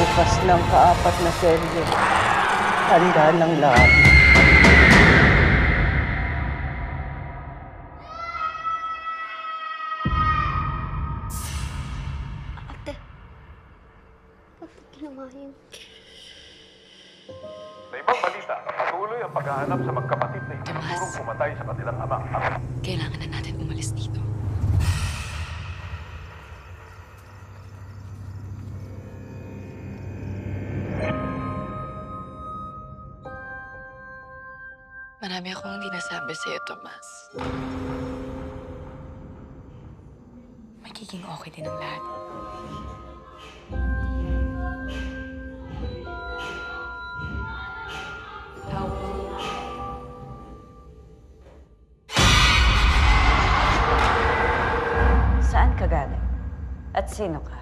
Bukas ng kaapat na serye. Handa ng lahat. Ate, bakit ginawa yun? Sa ibang balita, patuloy ang paghahanap sa magkapatid na itinuturong pumatay sa kanilang ama. Kailangan na natin umalis dito. Marami akong hindi nasabi sa'yo, Tomas. Magiging okay din ang lahat. Saan ka galing? At sino ka?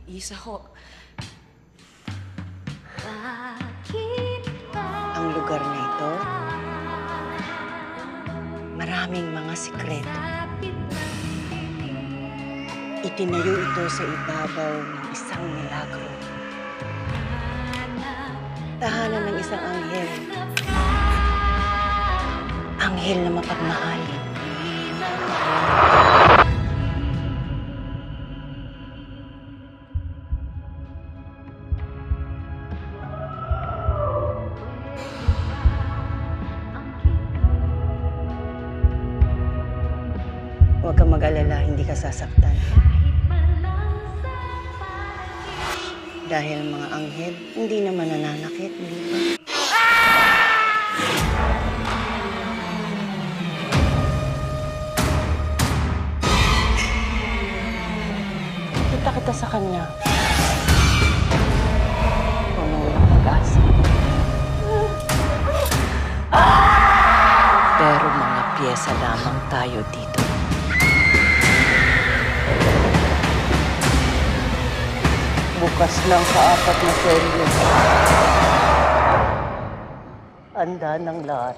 Isa ko. Ang lugar na ito, maraming mga sikreto. Itinayo ito sa ibabaw ng isang milagro. Tahanan ng isang anghel. Anghel na mapagmahalin. Huwag kang mag-alala, hindi ka sasaktan. Dahil mga anghel, hindi naman nananakit, di ba? Kita sa kanya. Puno ng pag-asa. Pero mga piyesa lamang tayo dito. Bukas ng kaapat na serye. Handa ng lahat.